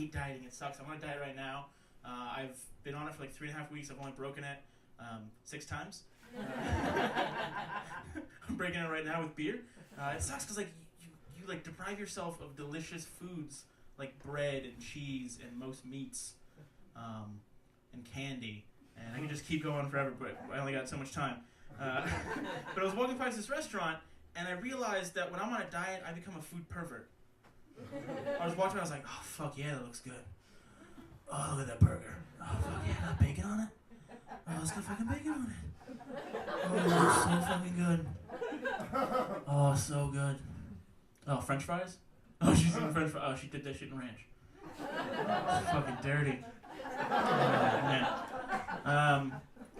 hate dieting. It sucks. I'm on a diet right now. I've been on it for like 3.5 weeks. I've only broken it 6 times. I'm breaking it right now with beer. It sucks because like you like deprive yourself of delicious foods like bread and cheese and most meats and candy. And I can just keep going forever, but I only got so much time. But I was walking past this restaurant, and I realized that when I'm on a diet, I become a food pervert. I was watching, I was like, oh, fuck yeah, that looks good. Oh, look at that burger. Oh, fuck yeah, got bacon on it? Oh, let's get fucking bacon on it. Oh, it looks so fucking good. Oh, so good. Oh, French fries? Oh, she's eating French fries. Oh, she did that shit in ranch. It's fucking dirty. Man.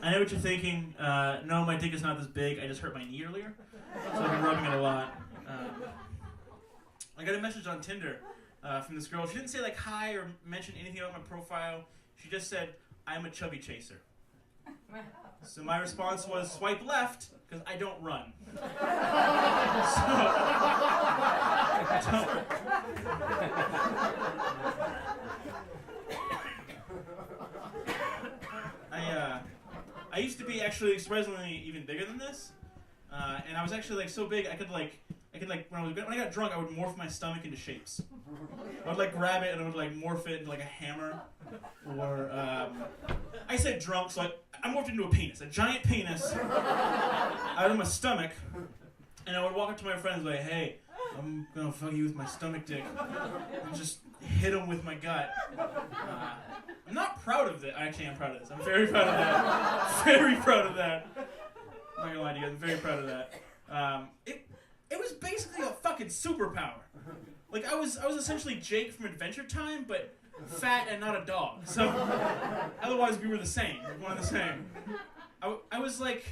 I know what you're thinking. No, my dick is not this big. I just hurt my knee earlier, so I've been rubbing it a lot. I got a message on Tinder from this girl. She didn't say like hi or mention anything about my profile. She just said, I'm a chubby chaser. So my response was swipe left because I don't run. I used to be actually surprisingly even bigger than this, and I was actually like so big I could like when I got drunk I would morph my stomach into shapes. I would like grab it and I would like morph it into like a hammer, or I said drunk, so I morphed into a penis, a giant penis out of my stomach, and I would walk up to my friends like, hey, I'm gonna fuck you with my stomach dick, and just hit them with my gut. I'm not proud of it. Actually, I'm proud of this. I'm very proud of that. Very proud of that. I'm not gonna lie to you, I'm very proud of that. It was basically a fucking superpower. Like I was essentially Jake from Adventure Time, but fat and not a dog. So otherwise we were the same. We were one and the same. I was like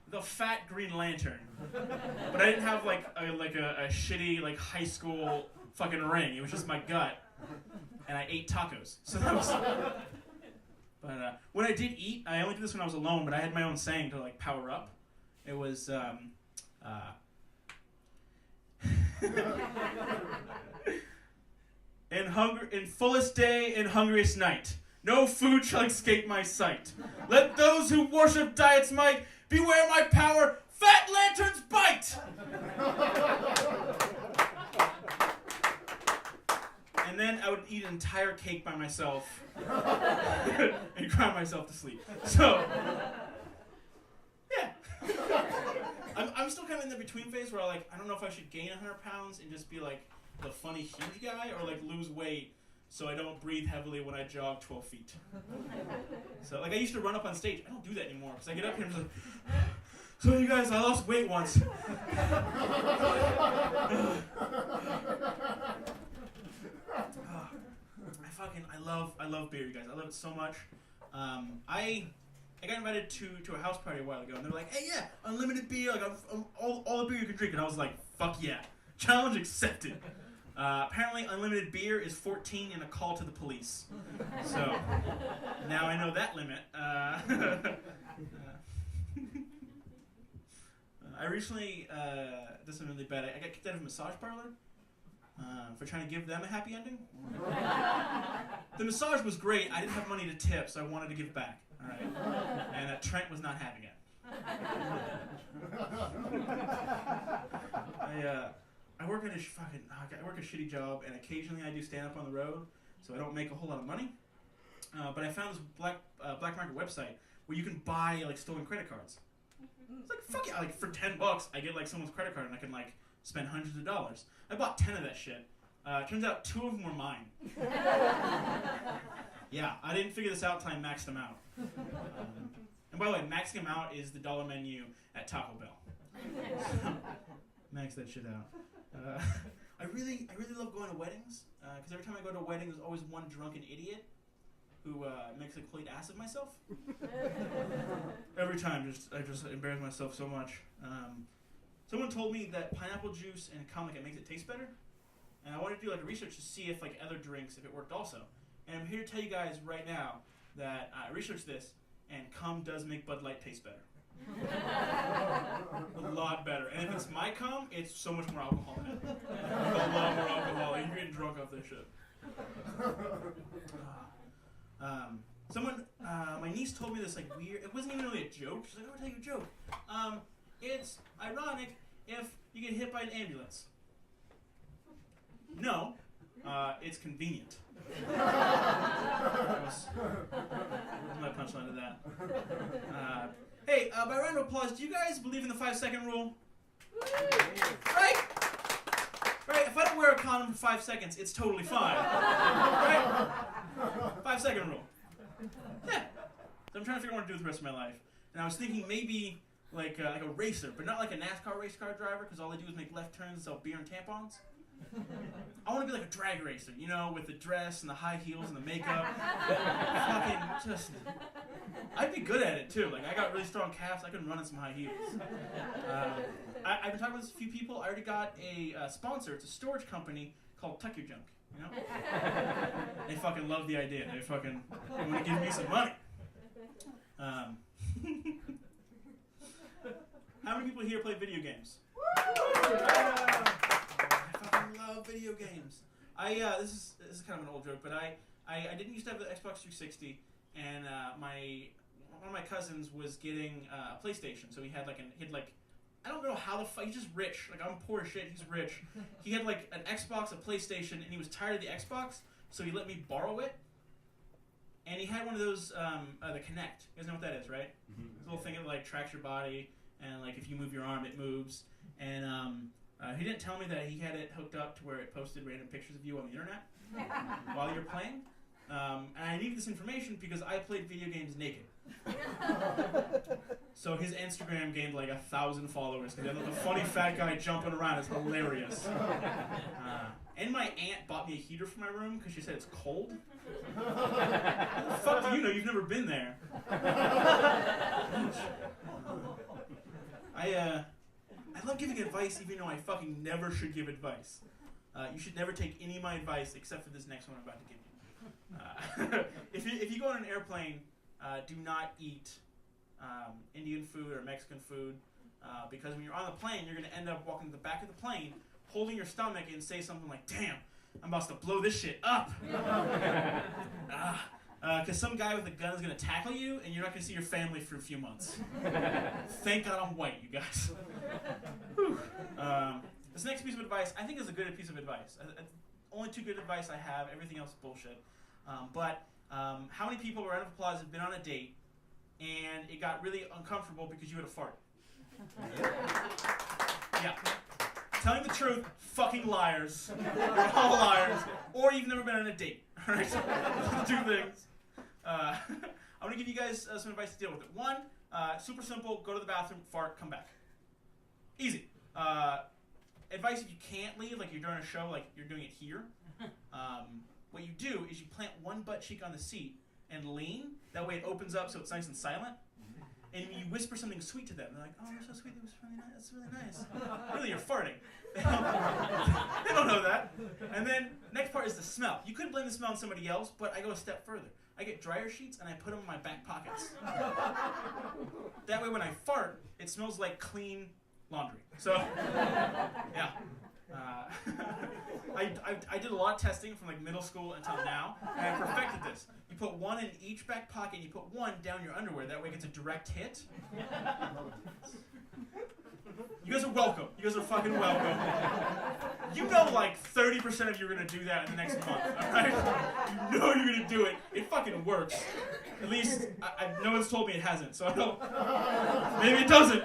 the fat Green Lantern, but I didn't have like a shitty like high school fucking ring. It was just my gut, and I ate tacos. So that was. But when I did eat, I only did this when I was alone. But I had my own saying to like power up. It was. In fullest day, in hungriest night, no food shall escape my sight. Let those who worship diet's might beware my power. Fat lanterns bite. And then I would eat an entire cake by myself and cry myself to sleep. So, yeah. I'm still kind of in the between phase where I don't know if I should gain 100 pounds and just be like the funny huge guy, or like lose weight so I don't breathe heavily when I jog 12 feet. So like I used to run up on stage. I don't do that anymore because I get up here and I'm like, so you guys, I lost weight once. I love beer, you guys. I love it so much. I got invited to a house party a while ago, and they were like, hey, yeah, unlimited beer, like all the beer you can drink. And I was like, fuck yeah. Challenge accepted. Apparently, unlimited beer is 14 and a call to the police. So, now I know that limit. I recently did something really bad. I got kicked out of a massage parlor for trying to give them a happy ending. The massage was great. I didn't have money to tip, so I wanted to give back. All right, and Trent was not having it. I work at I work a shitty job, and occasionally I do stand up on the road, so I don't make a whole lot of money. But I found this black market website where you can buy like stolen credit cards. It's like fuck yeah, like for $10 I get like someone's credit card and I can like spend hundreds of dollars. I bought 10 of that shit. Turns out 2 of them were mine. Yeah, I didn't figure this out until I maxed them out. And by the way, maxing them out is the dollar menu at Taco Bell. Max that shit out. I really love going to weddings, because every time I go to a wedding, there's always one drunken idiot who makes a complete ass of myself. Every time, I just embarrass myself so much. Someone told me that pineapple juice and cum, it makes it taste better, and I wanted to do like a research to see if like other drinks, if it worked also. And I'm here to tell you guys right now that I researched this, and cum does make Bud Light taste better. A lot better. And if it's my cum, it's so much more alcohol in it. A lot more alcohol. You're getting drunk off this shit. My niece told me this like weird. It wasn't even really a joke. She's like, "I'm gonna tell you a joke. It's ironic if you get hit by an ambulance." No, it's convenient. That was my punchline to that. Hey, by round of applause, do you guys believe in the 5-second rule? Right? Right? If I don't wear a condom for 5 seconds, it's totally fine. Right? 5-second rule. Yeah. So I'm trying to figure out what to do with the rest of my life. And I was thinking maybe like a racer, but not like a NASCAR race car driver, because all they do is make left turns and sell beer and tampons. I want to be like a drag racer, you know, with the dress and the high heels and the makeup. Fucking just... I'd be good at it, too. Like, I got really strong calves. I can run in some high heels. I've been talking with a few people. I already got a sponsor. It's a storage company called Tuck Your Junk, you know? They fucking love the idea. They want to give me some money. How many people here play video games? I fucking love video games. This is kind of an old joke, but I didn't used to have the Xbox 360, and one of my cousins was getting a PlayStation, so he had I don't know how the fuck, he's just rich. Like, I'm poor as shit, he's rich. He had like an Xbox, a PlayStation, and he was tired of the Xbox, so he let me borrow it. And he had one of those, the Kinect. You guys know what that is, right? Mm-hmm. This little thing that like tracks your body, and like if you move your arm, it moves. And he didn't tell me that he had it hooked up to where it posted random pictures of you on the internet while you're playing. And I needed this information because I played video games naked. So his Instagram gained like 1,000 followers because the funny fat guy jumping around is hilarious. And my aunt bought me a heater for my room because she said it's cold. How the fuck do you know? You've never been there. I love giving advice even though I fucking never should give advice. You should never take any of my advice except for this next one I'm about to give you. If you go on an airplane, do not eat Indian food or Mexican food because when you're on the plane, you're going to end up walking to the back of the plane, holding your stomach and say something like, "Damn, I'm about to blow this shit up." Because some guy with a gun is going to tackle you and you're not going to see your family for a few months. Thank God I'm white, you guys. This next piece of advice I think is a good piece of advice. Only two good advice I have. Everything else is bullshit. But how many people, round of applause, have been on a date and it got really uncomfortable because you had a fart? Yeah. Telling the truth, fucking liars. You're all liars. Or you've never been on a date. All right? Two things. I'm going to give you guys some advice to deal with it. One, super simple, go to the bathroom, fart, come back. Easy. Advice if you can't leave, like you're doing a show, like you're doing it here. What you do is you plant one butt cheek on the seat and lean. That way it opens up so it's nice and silent. And you whisper something sweet to them. They're like, "Oh, you're so sweet. That was really nice. That's really nice." Really, you're farting. They don't know that. And then next part is the smell. You could blame the smell on somebody else, but I go a step further. I get dryer sheets and I put them in my back pockets. That way when I fart, it smells like clean laundry. So, yeah. I did a lot of testing from like middle school until now, and I perfected this. You put one in each back pocket, and you put one down your underwear. That way it gets a direct hit. You guys are welcome. You guys are fucking welcome. You know like 30% of you are going to do that in the next month, alright? You know you're going to do it. It fucking works. At least, no one's told me it hasn't, so I don't... Maybe it doesn't.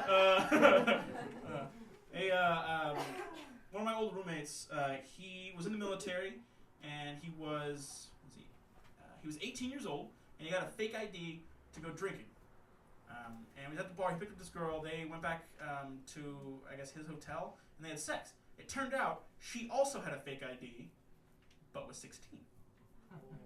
One of my old roommates, he was in the military, and he was 18 years old, and he got a fake ID to go drinking. And he was at the bar, he picked up this girl, they went back to, I guess, his hotel, and they had sex. It turned out she also had a fake ID, but was 16.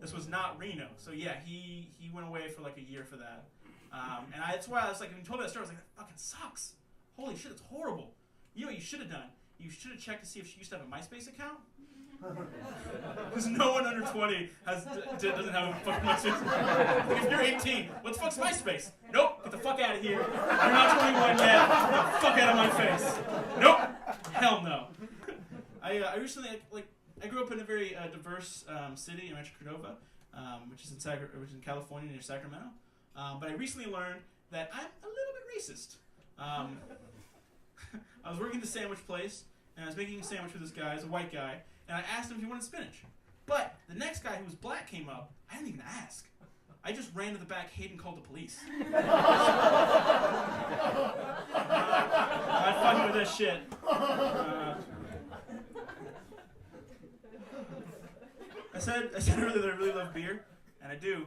This was not Reno, so yeah, he went away for like a year for that. And that's why I was like, when he told me that story, I was like, that fucking sucks. Holy shit, it's horrible. You know what you should have done? You should have checked to see if she used to have a MySpace account. Because no one under 20 doesn't have a fucking MySpace account. If you're 18, what the fuck's MySpace? Nope, get the fuck out of here. You're not 21 yet. Get the fuck out of my face. Nope. Hell no. I recently, like I grew up in a very diverse city in Rancho Cordova, which is in California near Sacramento. But I recently learned that I'm a little bit racist. I was working at the sandwich place, and I was making a sandwich for this guy, he's a white guy, and I asked him if he wanted spinach. But the next guy who was black came up, I didn't even ask. I just ran to the back, hid, and called the police. I'm fucking with this shit. I said earlier that I really love beer, and I do.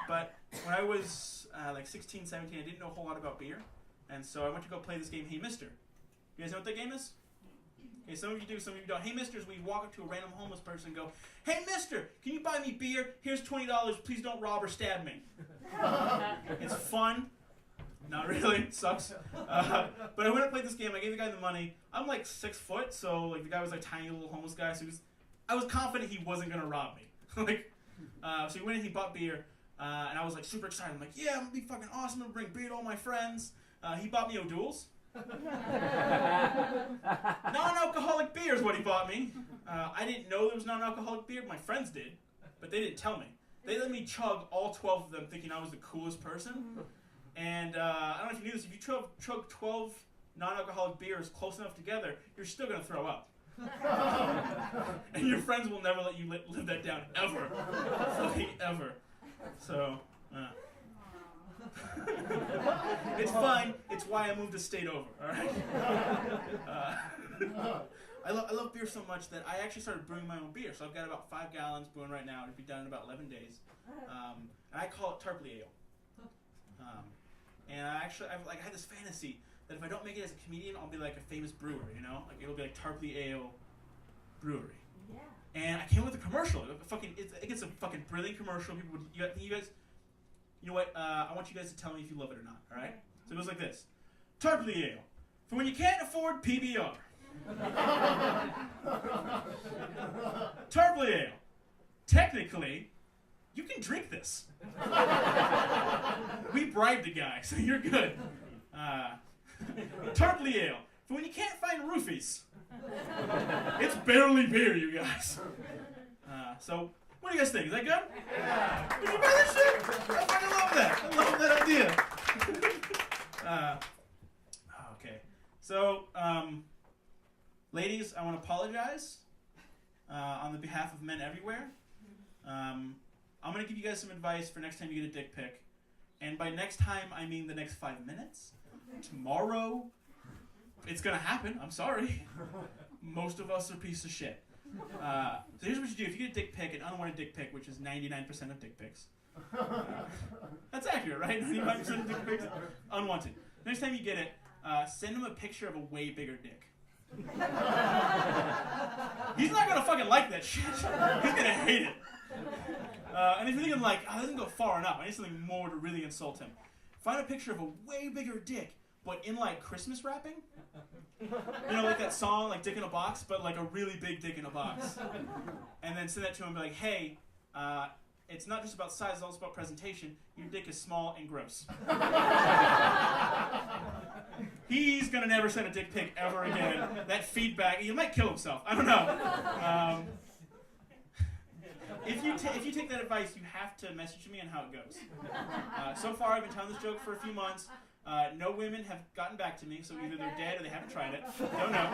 But when I was like 16, 17, I didn't know a whole lot about beer. And so I went to go play this game, Hey Mister. You guys know what that game is? Okay, some of you do, some of you don't. Hey Mister is where you walk up to a random homeless person and go, "Hey Mister, can you buy me beer? Here's $20. Please don't rob or stab me." It's fun. Not really. It sucks. But I went and played this game. I gave the guy the money. I'm like 6 foot, so like the guy was like tiny little homeless guy. So I was confident he wasn't gonna rob me. So he went and he bought beer, and I was like super excited. I'm like, yeah, I'm gonna be fucking awesome. I'm gonna bring beer to all my friends. He bought me O'Doul's. Non-alcoholic beer is what he bought me. I didn't know there was non-alcoholic beer. My friends did, but they didn't tell me. They let me chug all 12 of them, thinking I was the coolest person. And I don't know if you knew this. If you chug 12 non-alcoholic beers close enough together, you're still gonna throw up. And your friends will never let you live that down ever, fucking ever. So. It's fine. It's why I moved a state over. All right. I love beer so much that I actually started brewing my own beer. So I've got about 5 gallons brewing right now. It'll be done in about 11 days. And I call it Tarpley Ale. And I had this fantasy that if I don't make it as a comedian, I'll be like a famous brewer. You know, like it'll be like Tarpley Ale Brewery. Yeah. And I came up with a commercial. It's a fucking brilliant commercial. People would you guys. You know what? I want you guys to tell me if you love it or not, all right? So it goes like this. Tarpley Ale, for when you can't afford PBR. Tarpley Ale, technically, you can drink this. We bribed the guy, so you're good. Tarpley Ale, for when you can't find roofies. It's barely beer, you guys. So... what do you guys think? Is that good? Yeah. Did you buy that shit? I fucking love that. I love that idea. Okay. So, ladies, I want to apologize on the behalf of men everywhere. I'm going to give you guys some advice for next time you get a dick pic. And by next time, I mean the next 5 minutes. Tomorrow. It's going to happen. I'm sorry. Most of us are pieces of shit. So here's what you do. If you get a dick pic, an unwanted dick pic, which is 99% of dick pics. That's accurate, right? 99% of dick pics, unwanted. Next time you get it, send him a picture of a way bigger dick. He's not gonna fucking like that shit. He's gonna hate it. And if you're thinking like, oh, that doesn't go far enough, I need something more to really insult him. Find a picture of a way bigger dick, but in like Christmas wrapping. You know, like that song, like Dick in a Box, but like a really big dick in a box. And then send that to him and be like, hey, it's not just about size, it's also about presentation. Your dick is small and gross. He's gonna never send a dick pic ever again. That feedback, he might kill himself. I don't know. If you take that advice, you have to message me on how it goes. So far, I've been telling this joke for a few months. No women have gotten back to me, so either they're dead or they haven't tried it. Don't know.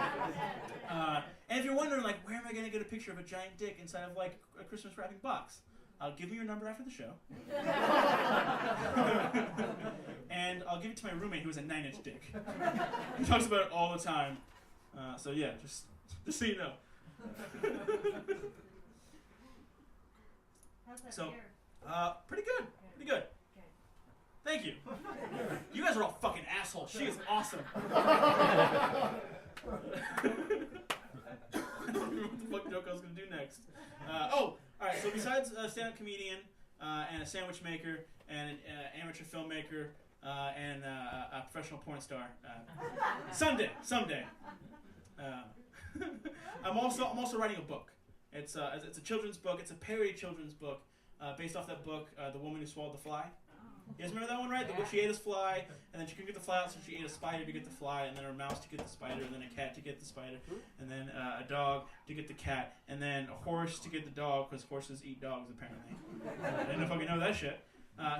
And if you're wondering, like, where am I going to get a picture of a giant dick inside of, like, a Christmas wrapping box? Give me your number after the show. And I'll give it to my roommate who has a 9-inch dick. He talks about it all the time. So, yeah, just so you know. How's that So, beer? pretty good. Pretty good. Thank you. You guys are all fucking assholes. She is awesome. I don't remember what the fuck joke I was going to do next. Alright, so besides a stand-up comedian, and a sandwich maker, and an amateur filmmaker, and a professional porn star, someday. I'm also writing a book. It's a children's book. It's a parody children's book, based off that book, The Woman Who Swallowed the Fly. You guys remember that one, right? She ate a fly, and then she couldn't get the fly out, so she ate a spider to get the fly, and then a mouse to get the spider, and then a cat to get the spider, and then a dog to get the cat, and then a horse to get the dog, because horses eat dogs, apparently. I didn't fucking know that shit.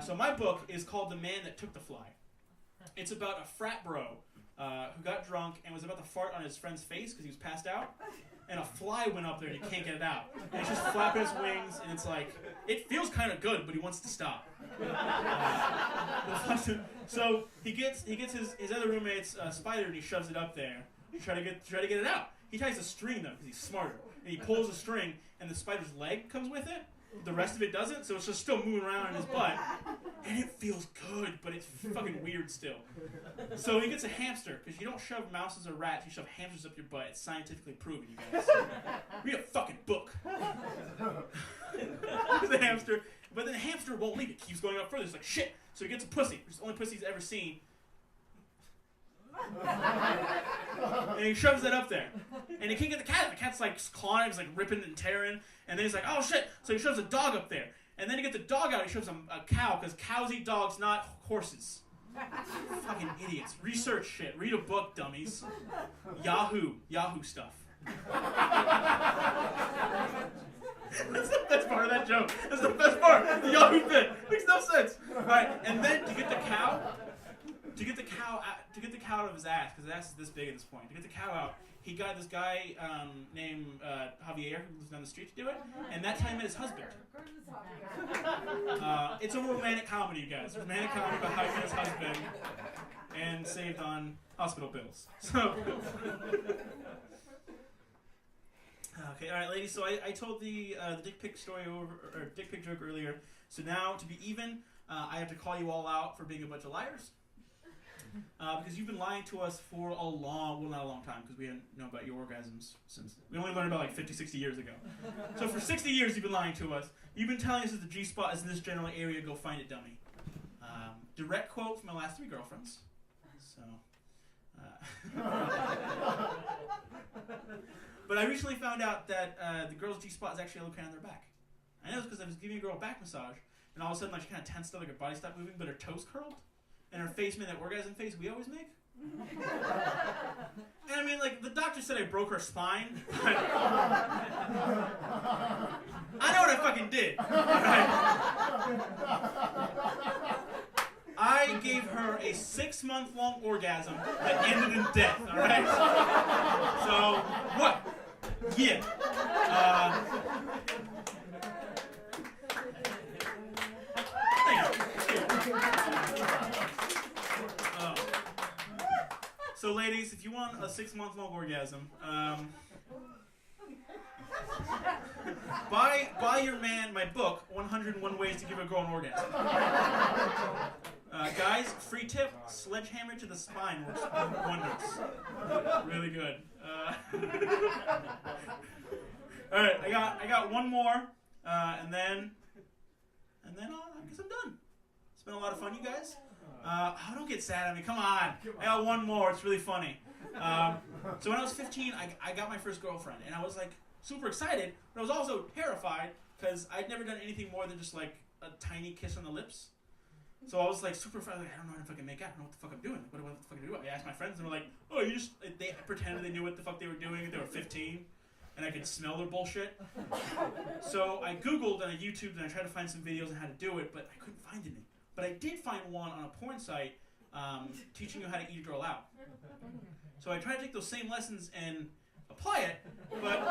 So my book is called The Man That Took the Fly. It's about a frat bro who got drunk and was about to fart on his friend's face because he was passed out. And a fly went up there and he can't get it out. And it's just flapping his wings, and it's like, it feels kind of good, but he wants to stop. So he gets his other roommate's spider, and he shoves it up there to try to get it out. He ties a string though because he's smarter, and he pulls a string, and the spider's leg comes with it. The rest of it doesn't, so it's just still moving around in his butt. And it feels good, but it's fucking weird still. So he gets a hamster, because you don't shove mouses or rats, you shove hamsters up your butt. It's scientifically proven, you guys. Read a fucking book. The hamster, but then the hamster won't leave. It keeps going up further. It's like, shit. So he gets a pussy, which is the only pussy he's ever seen. And he shoves it up there. And he can't get the cat. The cat's like clawing, he's like ripping and tearing. And then he's like, oh shit. So he shoves a dog up there. And then to get the dog out, he shoves a cow, because cows eat dogs, not horses. Fucking idiots. Research shit. Read a book, dummies. Yahoo stuff. That's the best part of that joke. That's the best part. The Yahoo bit. Makes no sense. Alright, and then to get the cow out of his ass, because his ass is this big at this point. To get the cow out, he got this guy named Javier, who lives down the street, to do it, and that's how he met his husband. It's a romantic comedy, you guys. A romantic comedy about how he met his husband and saved on hospital bills. So, okay, all right, ladies. So I told the dick pic story or dick pic joke earlier. So now, to be even, I have to call you all out for being a bunch of liars. Because you've been lying to us for a long, well, not a long time, because we didn't know about your orgasms since, we only learned about like 50, 60 years ago. So for 60 years you've been lying to us. You've been telling us that the G-spot is in this general area, go find it, dummy. Direct quote from my last 3 girlfriends. So, but I recently found out that the girl's G-spot is actually located on their back. I know this because I was giving a girl a back massage, and all of a sudden like, she kind of tensed up, like her body stopped moving, but her toes curled. And her face made that orgasm face we always make. And I mean, like, the doctor said I broke her spine. But I know what I fucking did. Alright? I gave her a 6-month-long orgasm that ended in death, alright? So, what? Yeah. So, ladies, if you want a 6-month-long orgasm, buy your man my book, 101 Ways to Give a Girl an Orgasm. Guys, free tip, sledgehammer to the spine works wonders. Really good. All right, I got one more, and then I guess I'm done. It's been a lot of fun, you guys. Don't get sad at me. Come on. I got one more. It's really funny. So when I was 15, I got my first girlfriend, and I was like super excited, but I was also terrified because I'd never done anything more than just like a tiny kiss on the lips. So I was like super afraid. Like, I don't know how to fucking make out. I don't know what the fuck I'm doing. What the fuck do I do? I asked my friends, and they were like, "Oh, you just." They pretended they knew what the fuck they were doing, and they were 15, and I could smell their bullshit. So I Googled and I YouTubed and I tried to find some videos on how to do it, but I couldn't find any. But I did find one on a porn site teaching you how to eat a girl out. So I tried to take those same lessons and apply it, but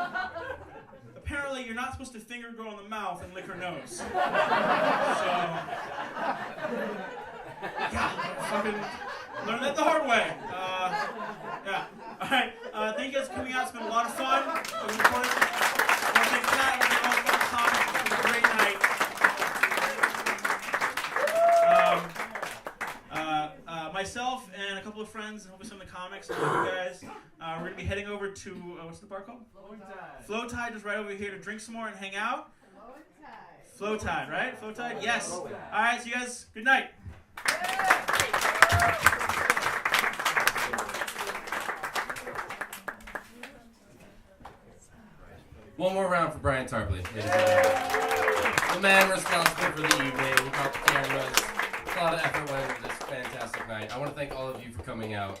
apparently you're not supposed to finger a girl in the mouth and lick her nose. So, yeah, fucking learned that the hard way. Yeah. All right. Thank you guys for coming out. It's been a lot of fun. I was recording. I want to thank Pat. I want to thank Tom. It's been a great night. Myself and a couple of friends, and hopefully some of the comics, and you guys, we're going to be heading over to, what's the bar called? Flow Tide, just right over here to drink some more and hang out. Flow Tide, right? Flow Tide? Yes. All right, so you guys, good night. One more round for Bryant Tarpley. The man responsible for the evening, without the cameras. lot of effort went into this fantastic night. I want to thank all of you for coming out.